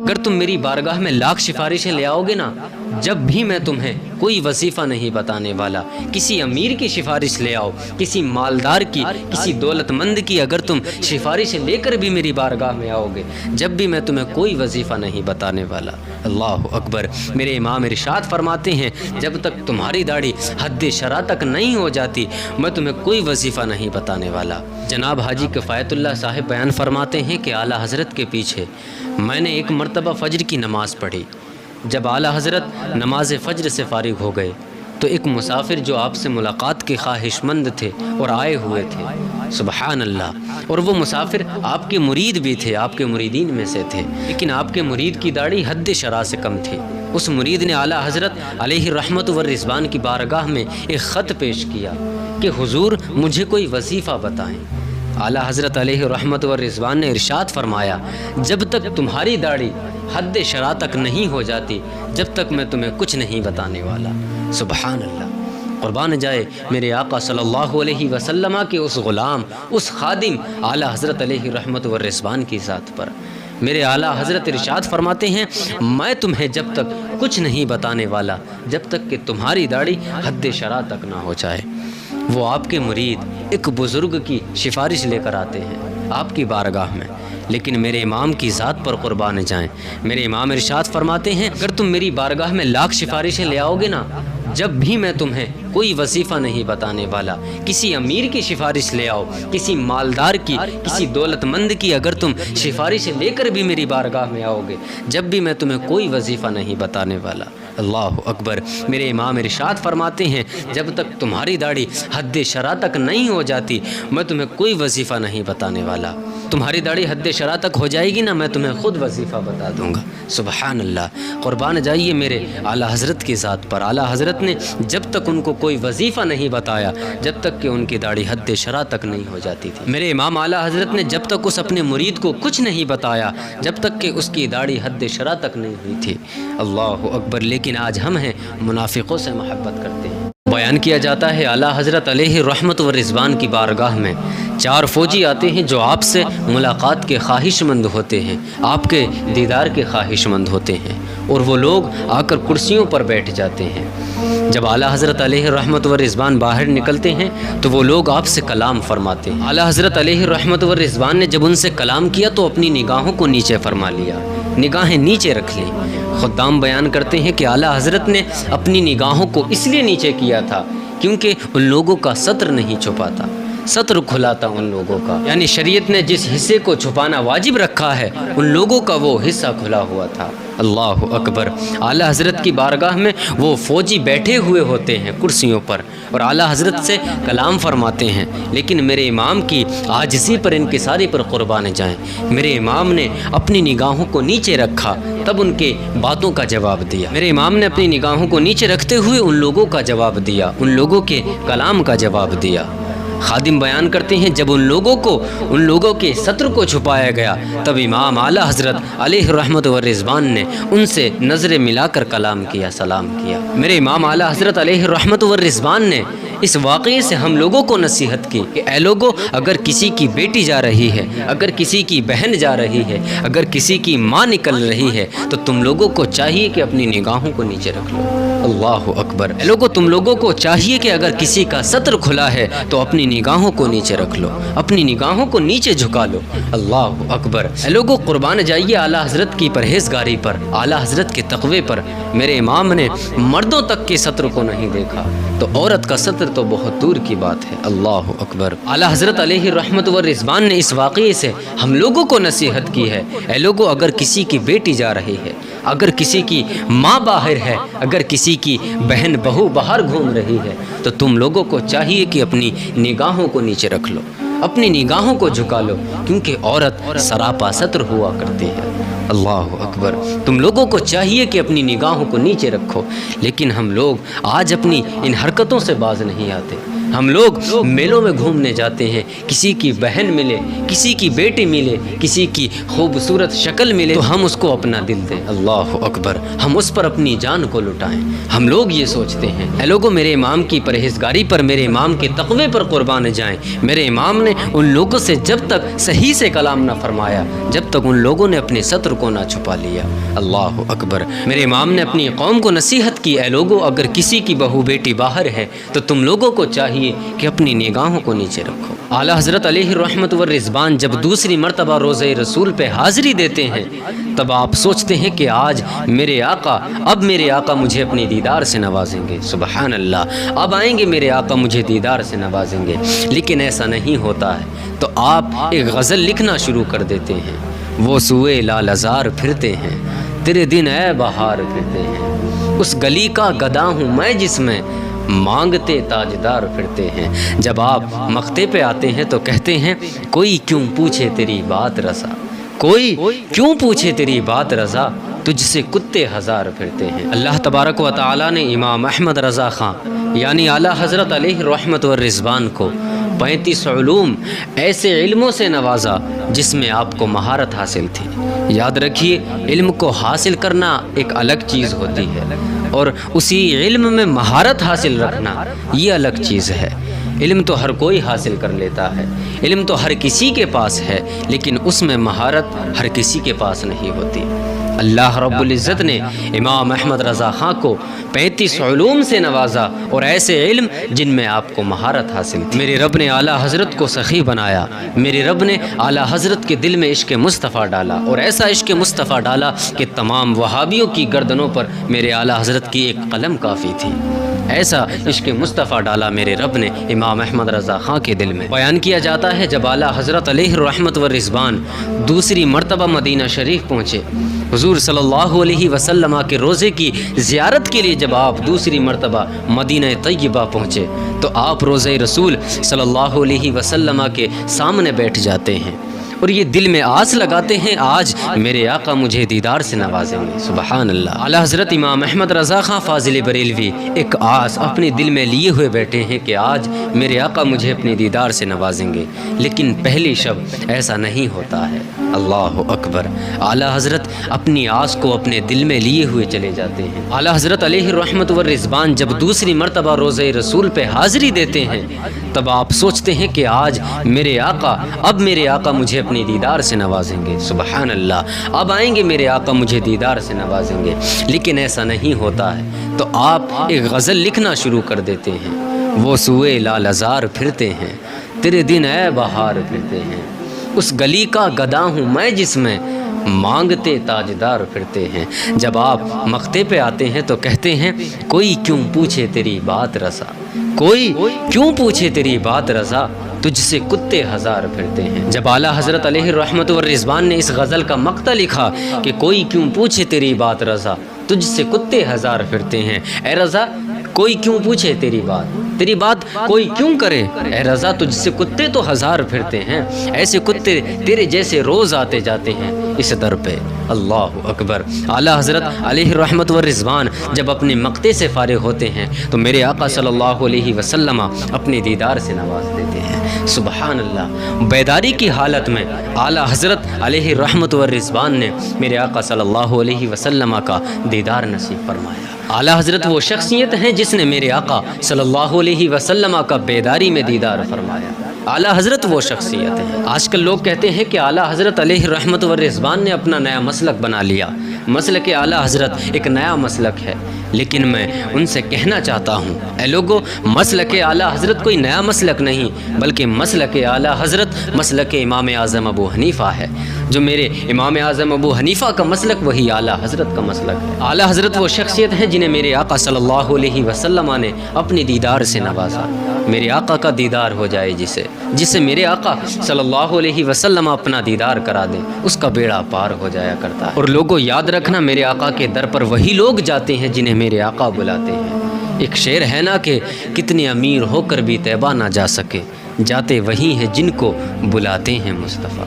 اگر تم میری بارگاہ میں لاکھ سفارشیں لے آؤ گے نا، جب بھی میں تمہیں کوئی وظیفہ نہیں بتانے والا۔ کسی امیر کی سفارش لے آؤ، کسی مالدار کی، کسی دولت مند کی، اگر تم سفارش لے کر بھی میری بارگاہ میں آؤ گے، جب بھی میں تمہیں کوئی وظیفہ نہیں بتانے والا۔ اللہ اکبر۔ میرے امام ارشاد فرماتے ہیں جب تک تمہاری داڑھی حد شرع تک نہیں ہو جاتی، میں تمہیں کوئی وظیفہ نہیں بتانے والا۔ جناب حاجی کفایت اللہ صاحب بیان فرماتے ہیں کہ اعلیٰ حضرت کے پیچھے میں نے ایک مرتبہ فجر کی نماز پڑھی۔ جب اعلیٰ حضرت نماز فجر سے فارغ ہو گئے تو ایک مسافر جو آپ سے ملاقات کے خواہش مند تھے اور آئے ہوئے تھے، سبحان اللہ، اور وہ مسافر آپ کے مرید بھی تھے، آپ کے مریدین میں سے تھے، لیکن آپ کے مرید کی داڑھی حد شرع سے کم تھی۔ اس مرید نے اعلیٰ حضرت علیہ رحمت و رضوان کی بارگاہ میں ایک خط پیش کیا کہ حضور مجھے کوئی وظیفہ بتائیں۔ اعلیٰ حضرت علیہ رحمت و رضوان نے ارشاد فرمایا جب تک تمہاری داڑھی حد شرع تک نہیں ہو جاتی، جب تک میں تمہیں کچھ نہیں بتانے والا۔ سبحان اللہ۔ قربان جائے میرے آقا صلی اللہ علیہ وسلم کے اس غلام، اس خادم اعلیٰ حضرت علیہ رحمت و رضوان کی ذات پر۔ میرے اعلیٰ حضرت ارشاد فرماتے ہیں میں تمہیں جب تک کچھ نہیں بتانے والا جب تک کہ تمہاری داڑھی حد شرع تک نہ ہو جائے۔ وہ آپ کے مرید ایک بزرگ کی سفارش لے کر آتے ہیں آپ کی بارگاہ میں، لیکن میرے امام کی ذات پر قربان جائیں، میرے امام ارشاد فرماتے ہیں اگر تم میری بارگاہ میں لاکھ سفارشیں لے آؤ گے نا، جب بھی میں تمہیں کوئی وظیفہ نہیں بتانے والا۔ کسی امیر کی سفارش لے آؤ، کسی مالدار کی، کسی دولت مند کی، اگر تم سفارش لے کر بھی میری بارگاہ میں آؤ گے، جب بھی میں تمہیں کوئی وظیفہ نہیں بتانے والا۔ اللہ اکبر۔ میرے امام ارشاد فرماتے ہیں جب تک تمہاری داڑھی حد شرع تک نہیں ہو جاتی، میں تمہیں کوئی وظیفہ نہیں بتانے والا۔ تمہاری داڑھی حد شرع تک ہو جائے گی نا، میں تمہیں خود وظیفہ بتا دوں گا۔ سبحان اللہ۔ قربان جائیے میرے اعلیٰ حضرت کی ذات پر۔ اعلیٰ حضرت نے جب تک ان کو کوئی وظیفہ نہیں بتایا جب تک کہ ان کی داڑھی حد شرع تک نہیں ہو جاتی تھی۔ میرے امام اعلیٰ حضرت نے جب تک اس اپنے مرید کو کچھ نہیں بتایا جب تک کہ اس کی داڑھی حد شرع تک نہیں ہوئی تھی۔ اللہ اکبر۔ لیکن آج ہم ہیں منافقوں سے محبت کرتے ہیں۔ بیان کیا جاتا ہے اعلیٰ حضرت علیہ رحمت و رضوان کی بارگاہ میں 4 فوجی آتے ہیں جو آپ سے ملاقات کے خواہش مند ہوتے ہیں، آپ کے دیدار کے خواہش مند ہوتے ہیں، اور وہ لوگ آ کر کرسیوں پر بیٹھ جاتے ہیں۔ جب اعلیٰ حضرت علیہ رحمت و رضوان باہر نکلتے ہیں تو وہ لوگ آپ سے کلام فرماتے ہیں۔ اعلیٰ حضرت علیہ رحمت و رضوان نے جب ان سے کلام کیا تو اپنی نگاہوں کو نیچے فرما لیا، نگاہیں نیچے رکھ لیں۔ خدام بیان کرتے ہیں کہ اعلیٰ حضرت نے اپنی نگاہوں کو اس لیے نیچے کیا تھا کیونکہ ان لوگوں کا ستر نہیں چھپاتا، ستر کھلا تھا ان لوگوں کا، یعنی شریعت نے جس حصے کو چھپانا واجب رکھا ہے ان لوگوں کا وہ حصہ کھلا ہوا تھا۔ اللہ اکبر۔ اعلیٰ حضرت کی بارگاہ میں وہ فوجی بیٹھے ہوئے ہوتے ہیں کرسیوں پر اور اعلیٰ حضرت سے کلام فرماتے ہیں، لیکن میرے امام کی عاجزی پر، انکساری پر قربان جائیں، میرے امام نے اپنی نگاہوں کو نیچے رکھا تب ان کے باتوں کا جواب دیا۔ میرے امام نے اپنی نگاہوں کو نیچے رکھتے ہوئے ان لوگوں کا جواب دیا، ان لوگوں کے کلام کا جواب دیا۔ خادم بیان کرتے ہیں جب ان لوگوں کے ستر کو چھپایا گیا تب امام اعلیٰ حضرت علیہ رحمت و رضوان نے ان سے نظریں ملا کر کلام کیا، سلام کیا۔ میرے امام اعلیٰ حضرت علیہ رحمت و رضوان نے اس واقعے سے ہم لوگوں کو نصیحت کی کہ اے لوگو، اگر کسی کی بیٹی جا رہی ہے، اگر کسی کی بہن جا رہی ہے، اگر کسی کی ماں نکل رہی ہے تو تم لوگوں کو چاہیے کہ اپنی نگاہوں کو نیچے رکھ لو۔ اللہ اکبر۔ اے لوگو، تم لوگوں کو چاہیے کہ اگر کسی کا ستر کھلا ہے تو اپنی نگاہوں کو نیچے رکھ لو، اپنی نگاہوں کو نیچے جھکا لو۔ اللہ اکبر۔ اے لوگوں، قربان جائیے اعلیٰ حضرت کی پرہیزگاری پر، اعلیٰ حضرت کے تقوی پر۔ میرے امام نے مردوں تک کے ستر کو نہیں دیکھا تو عورت کا ستر تو بہت دور کی بات ہے۔ اللہ اکبر۔ اعلیٰ حضرت علیہ رحمت و رضوان نے اس واقعے سے ہم لوگوں کو نصیحت کی ہے، اے لوگوں، اگر کسی کی بیٹی جا رہی ہے، اگر کسی کی ماں باہر ہے، اگر کسی کی بہن بہو باہر گھوم رہی ہے تو تم لوگوں کو چاہیے کہ اپنی نگاہوں کو نیچے رکھ لو، اپنی نگاہوں کو جھکا لو، کیونکہ عورت سراپا ستر ہوا کرتی ہے۔ اللہ اکبر۔ تم لوگوں کو چاہیے کہ اپنی نگاہوں کو نیچے رکھو، لیکن ہم لوگ آج اپنی ان حرکتوں سے باز نہیں آتے، ہم لوگ میلوں میں گھومنے جاتے ہیں، کسی کی بہن ملے، کسی کی بیٹی ملے، کسی کی خوبصورت شکل ملے تو ہم اس کو اپنا دل دیں، اللہ اکبر، ہم اس پر اپنی جان کو لٹائیں۔ ہم لوگ یہ سوچتے ہیں اے لوگوں میرے امام کی پرہیزگاری پر، میرے امام کے تقوی پر قربان جائیں۔ میرے امام نے ان لوگوں سے جب تک صحیح سے کلام نہ فرمایا، جب تک ان لوگوں نے اپنے ستر کو نہ چھپا لیا، اللہ اکبر۔ میرے امام نے اپنی قوم کو نصیحت کی، اے لوگوں اگر کسی کی بہو بیٹی باہر ہے تو تم لوگوں کو چاہیے کہ اپنی نگاہوں کو نیچے رکھو۔ اعلیٰ حضرت علیہ الرحمت والرضوان جب دوسری مرتبہ روضہ رسول پہ حاضری دیتے ہیں تب آپ سوچتے ہیں کہ آج میرے آقا مجھے اپنی دیدار سے نوازیں گے، سبحان اللہ، اب آئیں گے میرے آقا مجھے دیدار سے نوازیں گے، لیکن ایسا نہیں ہوتا ہے تو آپ ایک غزل لکھنا شروع کر دیتے ہیں۔ وہ سوئے لال ازار پھرتے ہیں، تیرے دن اے بہار پھرتے ہیں، اس گلی کا گدا ہوں میں جس میں مانگتے تاجدار پھرتے ہیں۔ جب آپ مقتے پہ آتے ہیں تو کہتے ہیں کوئی کیوں پوچھے تیری بات رضا، کوئی کیوں پوچھے تیری بات رضا، تجھ سے کتے ہزار پھرتے ہیں۔ اللہ تبارک و تعالی نے امام احمد رضا خان یعنی اعلیٰ حضرت علیہ الرحمت والرضوان کو 35 علوم ایسے علموں سے نوازا جس میں آپ کو مہارت حاصل تھی۔ یاد رکھیے علم کو حاصل کرنا ایک الگ چیز ہوتی ہے اور اسی علم میں مہارت حاصل رکھنا یہ الگ چیز ہے۔ علم تو ہر کوئی حاصل کر لیتا ہے، علم تو ہر کسی کے پاس ہے، لیکن اس میں مہارت ہر کسی کے پاس نہیں ہوتی۔ اللہ رب العزت نے امام احمد رضا خان کو 35 علوم سے نوازا اور ایسے علم جن میں آپ کو مہارت حاصل تھی۔ میرے رب نے اعلیٰ حضرت کو سخی بنایا، میرے رب نے اعلیٰ حضرت کے دل میں عشق مصطفیٰ ڈالا اور ایسا عشق مصطفیٰ ڈالا کہ تمام وہابیوں کی گردنوں پر میرے اعلیٰ حضرت کی ایک قلم کافی تھی۔ ایسا عشق مصطفیٰ ڈالا میرے رب نے امام احمد رضا خان کے دل میں۔ بیان کیا جاتا ہے جب اعلیٰ حضرت علیہ الرحمت والرضوان دوسری مرتبہ مدینہ شریف پہنچے، حضور صلی اللہ علیہ وسلم کے روزے کی زیارت کے لیے جب آپ دوسری مرتبہ مدینہ طیبہ پہنچے تو آپ روزہ رسول صلی اللہ علیہ وسلم کے سامنے بیٹھ جاتے ہیں اور یہ دل میں آس لگاتے ہیں آج میرے آقا مجھے دیدار سے نوازیں گے، سبحان اللہ۔ اعلیٰ حضرت امام احمد رضا خان فاضل بریلوی ایک آس اپنے دل میں لیے ہوئے بیٹھے ہیں کہ آج میرے آقا مجھے اپنے دیدار سے نوازیں گے، لیکن پہلی شب ایسا نہیں ہوتا ہے، اللہ اکبر۔ اعلیٰ حضرت اپنی آس کو اپنے دل میں لیے ہوئے چلے جاتے ہیں۔ اعلیٰ حضرت علیہ الرحمت والرضوان جب دوسری مرتبہ روضہ رسول پہ حاضری دیتے ہیں تب آپ سوچتے ہیں کہ آج میرے آقا مجھے اپنی دیدار سے نوازیں گے، سبحان اللہ، اب آئیں گے میرے آقا مجھے دیدار سے نوازیں گے، لیکن ایسا نہیں ہوتا ہے تو آپ ایک غزل لکھنا شروع کر دیتے ہیں۔ وہ سوئے لال ازار پھرتے ہیں، تیرے دن اے بہار پھرتے ہیں، اس گلی کا گدا ہوں میں جس میں مانگتے تاجدار پھرتے ہیں۔ جب آپ مقتے پہ آتے ہیں تو کہتے ہیں کوئی کیوں پوچھے تیری بات رضا، کوئی کیوں پوچھے تیری بات رضا، تجھ سے کتے ہزار پھرتے ہیں۔ جب اعلیٰ حضرت علیہ الرحمت والرضوان نے اس غزل کا مقطع لکھا کہ کوئی کیوں پوچھے تیری بات رضا، تجھ سے کتے ہزار پھرتے ہیں، اے رضا کوئی کیوں پوچھے تیری بات کوئی کیوں کرے، اے رضا تجھ سے کتے تو ہزار پھرتے ہیں، ایسے کتے تیرے جیسے روز آتے جاتے ہیں اس در پہ، اللہ اکبر۔ اعلیٰ حضرت علیہ الرحمت والرضوان جب اپنے مقتے سے فارغ ہوتے ہیں تو میرے آقا صلی اللہ علیہ وسلم اپنے دیدار سے نواز دیتے ہیں، سبحان اللہ۔ بیداری کی حالت میں اعلیٰ حضرت علیہ الرحمت والرضوان نے میرے آقا صلی اللہ علیہ وسلم کا دیدار نصیب فرمایا۔ اعلیٰ حضرت وہ شخصیت ہیں جس نے میرے آقا صلی اللہ علیہ وسلم کا بیداری میں دیدار فرمایا۔ اعلیٰ حضرت وہ شخصیت ہے۔ آج کل لوگ کہتے ہیں کہ اعلیٰ حضرت علیہ الرحمت والرضوان نے اپنا نیا مسلک بنا لیا، مسلک اعلیٰ حضرت ایک نیا مسلک ہے، لیکن میں ان سے کہنا چاہتا ہوں اے لوگو، مسلک اعلیٰ حضرت کوئی نیا مسلک نہیں بلکہ مسلک اعلیٰ حضرت مسلک امام اعظم ابو حنیفہ ہے۔ جو میرے امام اعظم ابو حنیفہ کا مسلک وہی اعلیٰ حضرت کا مسلک ہے۔ اعلیٰ حضرت وہ شخصیت ہیں جنہیں میرے آقا صلی اللہ علیہ وسلم نے اپنی دیدار سے نوازا۔ میرے آقا کا دیدار ہو جائے جسے میرے آقا صلی اللہ علیہ وسلم اپنا دیدار کرا دیں، اس کا بیڑا پار ہو جایا کرتا ہے۔ اور لوگوں یاد رکھنا، میرے آقا کے در پر وہی لوگ جاتے ہیں جنہیں میرے آقا بلاتے ہیں۔ ایک شعر ہے نا کہ کتنے امیر ہو کر بھی طیبہ نہ جا سکے، جاتے وہی ہیں جن کو بلاتے ہیں مصطفیٰ۔